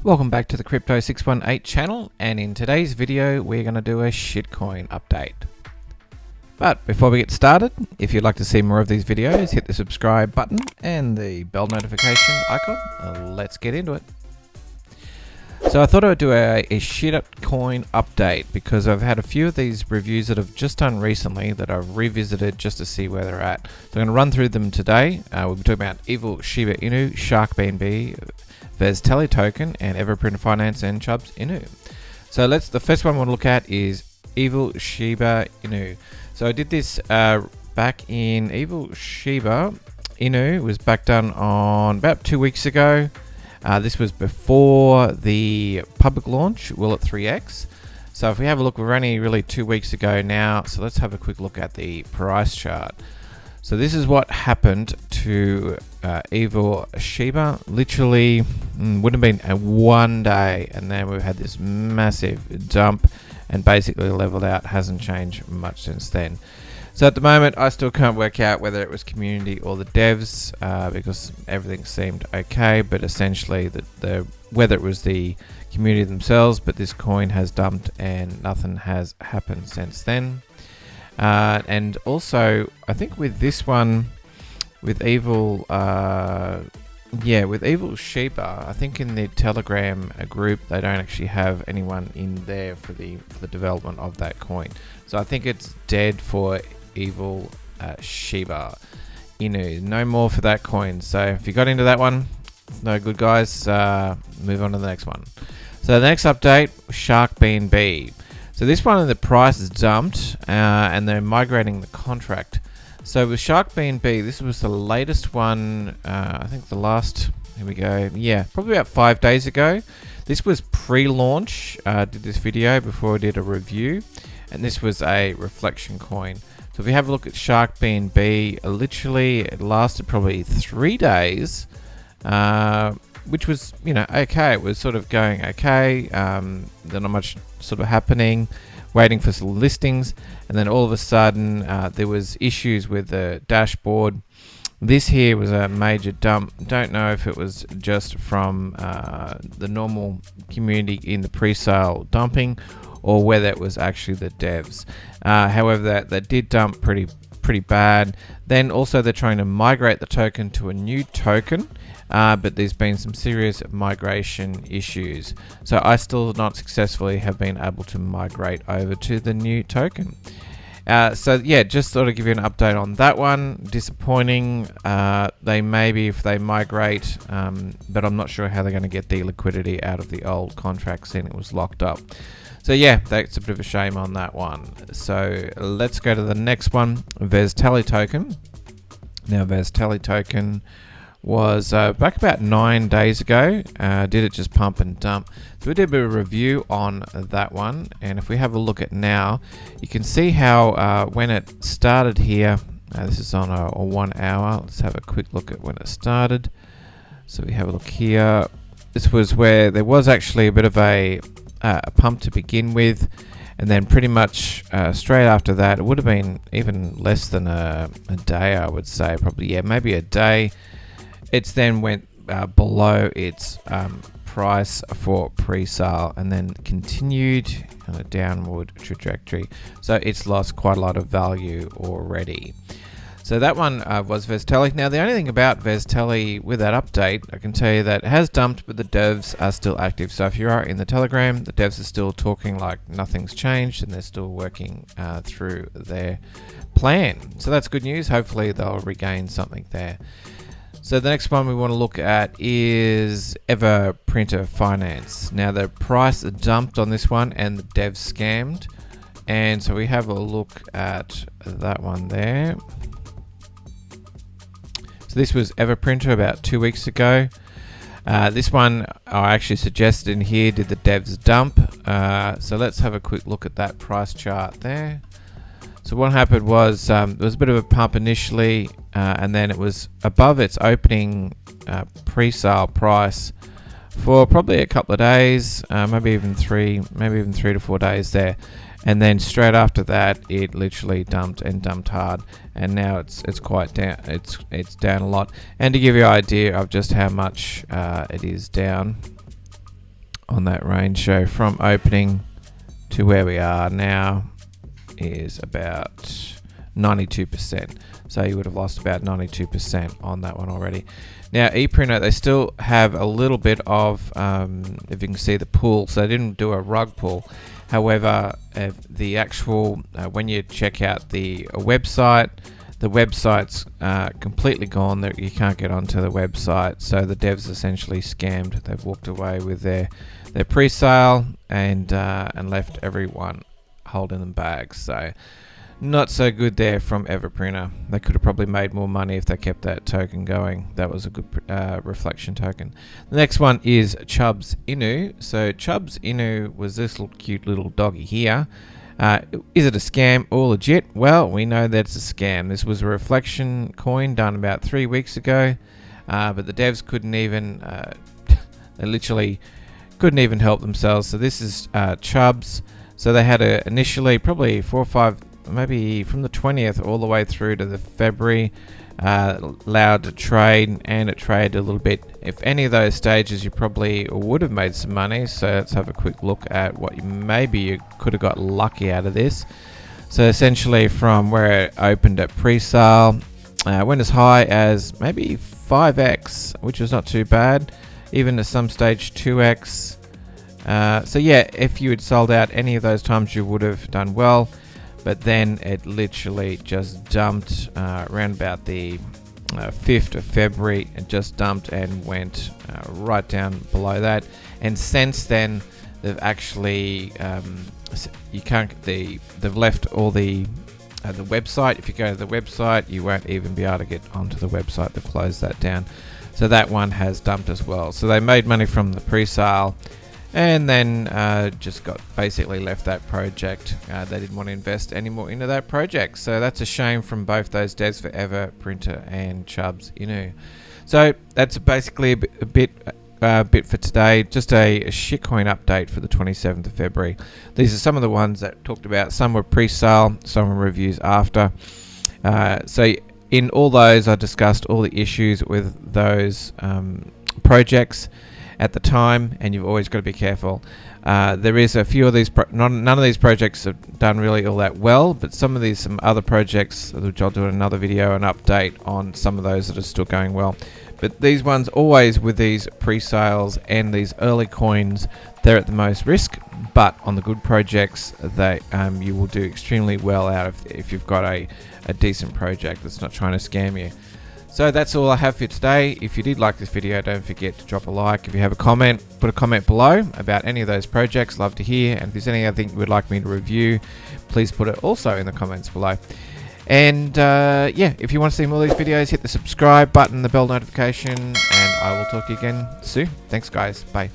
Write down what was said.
Welcome back to the Crypto 618 channel, and in today's video we're going to do a shitcoin update. But before we get started, if you'd like to see more of these videos, hit the subscribe button and the bell notification icon. Let's get into it. So I thought I would do a shitcoin update because I've had a few of these reviews that I've just done recently that I've revisited just to see where they're at. So I'm going to run through them today. We'll be talking about Sbiba Inu, SharkBNB, VesTallyToken, and Everprinter Finance and Chubs Inu. So the first one I want to look at is Sbiba Inu. So I did this back in Sbiba Inu was back done on about 2 weeks ago. This was before the public launch, Will It 3x. So if we have a look, we're only really 2 weeks ago now. So let's have a quick look at the price chart. So this is what happened to Sbiba. Literally would have been a 1 day, and then we've had this massive dump and basically leveled out. Hasn't changed much since then. So at the moment I still can't work out whether it was community or the devs, because everything seemed okay, but essentially whether it was the community themselves, but this coin has dumped and nothing has happened since then. And also, I think with this one, with Shuba, I think in the Telegram group they don't actually have anyone in there for the development of that coin. So I think it's dead for Sbiba Inu. No more for that coin. So if you got into that one, it's no good, guys. Move on to the next one. So the next update, SharkBNB. So this one, the price is dumped, and they're migrating the contract. So with SharkBNB, this was the latest one. I think the last, here we go. Yeah, probably about 5 days ago. This was pre-launch. Did this video before I did a review, and this was a reflection coin. So if we have a look at SharkBNB, literally it lasted probably 3 days, which was, okay. It was sort of going okay. There's not much sort of happening, waiting for some listings, and then all of a sudden there was issues with the dashboard. This here was a major dump. Don't know if it was just from the normal community in the pre-sale dumping, or whether it was actually the devs. However, that did dump pretty bad. Then also they're trying to migrate the token to a new token, but there's been some serious migration issues. So I still not successfully have been able to migrate over to the new token. So yeah, just thought I'd give you an update on that one. Disappointing. They maybe if they migrate, but I'm not sure how they're going to get the liquidity out of the old contract, seeing it was locked up. So yeah, that's a bit of a shame on that one. So let's go to the next one, VesTallyToken. Now VesTallyToken was back about 9 days ago. Did it just pump and dump? So we did a bit of a review on that one, and if we have a look at now, you can see how when it started here, this is on a 1 hour. Let's have a quick look at when it started. So we have a look here. This was where there was actually a bit of a pump to begin with, and then pretty much straight after that, it would have been even less than a day, I would say. Probably, yeah, maybe a day. It's then went below its price for pre-sale, and then continued on a downward trajectory. So it's lost quite a lot of value already. So that one was VesTally. Now the only thing about VesTally with that update, I can tell you that it has dumped, but the devs are still active. So if you are in the Telegram, the devs are still talking like nothing's changed, and they're still working through their plan. So that's good news. Hopefully they'll regain something there. So the next one we want to look at is Everprinter Finance. Now the price dumped on this one, and the devs scammed. And so we have a look at that one there. So this was Everprinter about 2 weeks ago. This one I actually suggested in here, did the devs dump? So let's have a quick look at that price chart there. So what happened was there was a bit of a pump initially, and then it was above its opening pre-sale price for probably a couple of days, maybe even 3 to 4 days there. And then straight after that, it literally dumped hard, and now it's quite down. It's down a lot. And to give you an idea of just how much it is down, on that range. So from opening to where we are now is about 92%. So you would have lost about 92% on that one already. Now ePrinter, they still have a little bit of, if you can see the pool, so they didn't do a rug pull. However, the actual, when you check out the website's completely gone. You can't get onto the website, so the devs essentially scammed. They've walked away with their pre-sale and left everyone holding them bags. So not so good there from Everpreneur. They could have probably made more money if they kept that token going. That was a good reflection token. The next one is Chubs Inu. So Chubs Inu was this little cute little doggy here. Is it a scam or legit? Well, we know that it's a scam. This was a reflection coin done about 3 weeks ago, but the devs couldn't even, they literally couldn't even help themselves. So this is Chubs. So they had initially probably 4 or 5, maybe from the 20th all the way through to the February, allowed to trade, and it traded a little bit. If any of those stages, you probably would have made some money. So let's have a quick look at what maybe you could have got lucky out of this. So essentially from where it opened at pre-sale, went as high as maybe 5x, which was not too bad, even at some stage 2x. So yeah, if you had sold out any of those times, you would have done well. But then it literally just dumped around about the 5th of February. It just dumped and went right down below that. And since then, they've actually they've left all the website. If you go to the website, you won't even be able to get onto the website. They've closed that down. So that one has dumped as well. So they made money from the pre-sale, and then just got basically left that project. They didn't want to invest anymore into that project. So that's a shame from both those devs for Everprinter and Chubs Inu. So that's basically a bit for today. Just a shitcoin update for the 27th of February. These are some of the ones that talked about. Some were pre-sale, some were reviews after. So in all those, I discussed all the issues with those projects at the time, and you've always got to be careful. There is a few of these, none of these projects have done really all that well, but some other projects, which I'll do in another video, an update on some of those that are still going well. But these ones, always with these pre-sales and these early coins, they're at the most risk. But on the good projects, you will do extremely well out if you've got a decent project that's not trying to scam you. So that's all I have for you today. If you did like this video, don't forget to drop a like. If you have a comment, put a comment below about any of those projects. Love to hear. And if there's anything you would like me to review, please put it also in the comments below. And yeah, if you want to see more of these videos, hit the subscribe button, the bell notification, and I will talk to you again soon. Thanks guys. Bye.